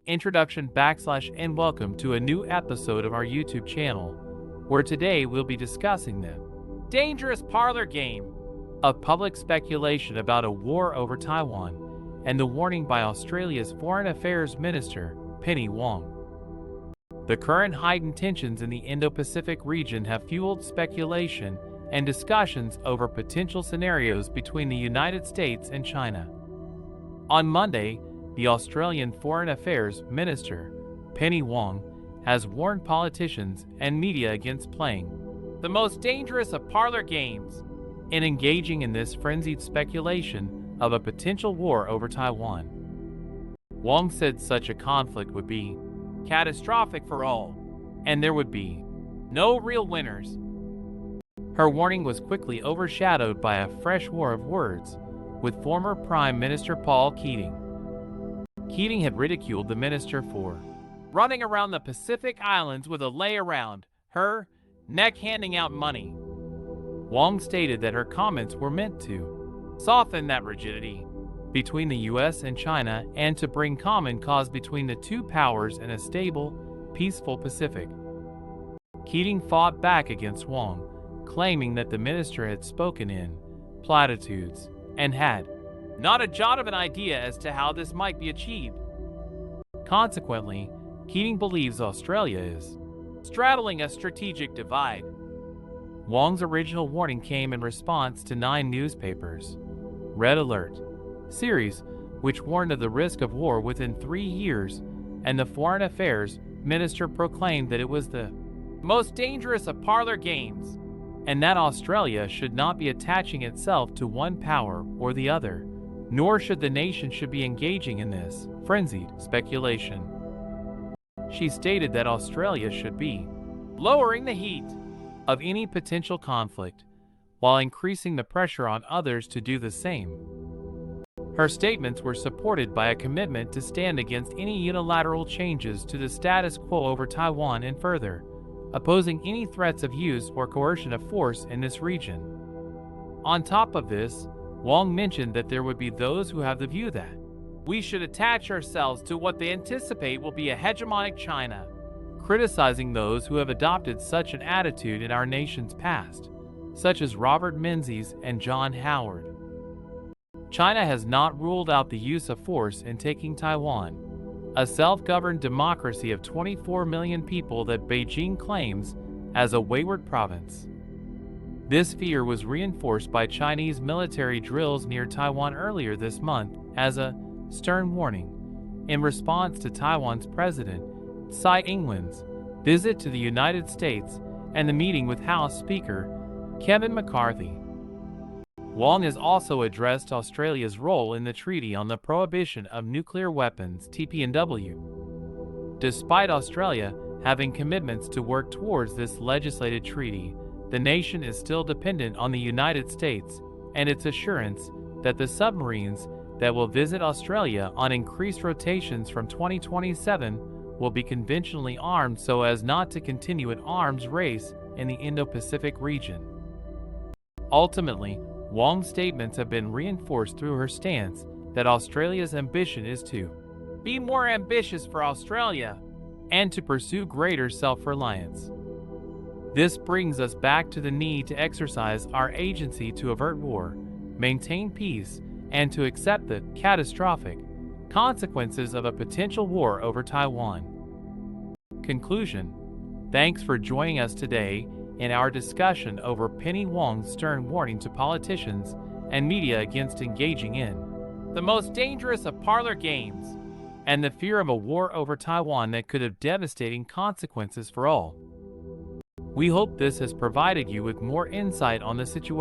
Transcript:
Introduction / and welcome to a new episode of our YouTube channel, where today we'll be discussing the dangerous parlor game of public speculation about a war over Taiwan and the warning by Australia's Foreign Affairs Minister, Penny Wong. The current heightened tensions in the Indo-Pacific region have fueled speculation and discussions over potential scenarios between the United States and China. On Monday, the Australian Foreign Affairs Minister, Penny Wong, has warned politicians and media against playing the most dangerous of parlor games in engaging in this frenzied speculation of a potential war over Taiwan. Wong said such a conflict would be catastrophic for all, and there would be no real winners. Her warning was quickly overshadowed by a fresh war of words with former Prime Minister Paul Keating. Keating had ridiculed the minister for running around the Pacific Islands with a lei around her neck handing out money. Wong stated that her comments were meant to soften that rigidity between the US and China and to bring common cause between the two powers in a stable, peaceful Pacific. Keating fought back against Wong, claiming that the minister had spoken in platitudes and had not a jot of an idea as to how this might be achieved. Consequently, Keating believes Australia is straddling a strategic divide. Wong's original warning came in response to 9 newspapers' Red Alert series, which warned of the risk of war within 3 years, and the Foreign Affairs Minister proclaimed that it was the most dangerous of parlor games, and that Australia should not be attaching itself to one power or the other, nor should the nation be engaging in this frenzied speculation. She stated that Australia should be lowering the heat of any potential conflict while increasing the pressure on others to do the same. Her statements were supported by a commitment to stand against any unilateral changes to the status quo over Taiwan and further opposing any threats of use or coercion of force in this region. On top of this, Wong mentioned that there would be those who have the view that we should attach ourselves to what they anticipate will be a hegemonic China, criticizing those who have adopted such an attitude in our nation's past, such as Robert Menzies and John Howard. China has not ruled out the use of force in taking Taiwan, a self-governed democracy of 24 million people that Beijing claims as a wayward province. This fear was reinforced by Chinese military drills near Taiwan earlier this month as a stern warning in response to Taiwan's President Tsai Ing-wen's visit to the United States and the meeting with House Speaker Kevin McCarthy. Wong has also addressed Australia's role in the Treaty on the Prohibition of Nuclear Weapons (TPNW). Despite Australia having commitments to work towards this legislated treaty, the nation is still dependent on the United States and its assurance that the submarines that will visit Australia on increased rotations from 2027 will be conventionally armed so as not to continue an arms race in the Indo-Pacific region. Ultimately, Wong's statements have been reinforced through her stance that Australia's ambition is to be more ambitious for Australia and to pursue greater self-reliance. This brings us back to the need to exercise our agency to avert war, maintain peace, and to accept the catastrophic consequences of a potential war over Taiwan. Conclusion: thanks for joining us today in our discussion over Penny Wong's stern warning to politicians and media against engaging in the most dangerous of parlor games and the fear of a war over Taiwan that could have devastating consequences for all. We hope this has provided you with more insight on the situation.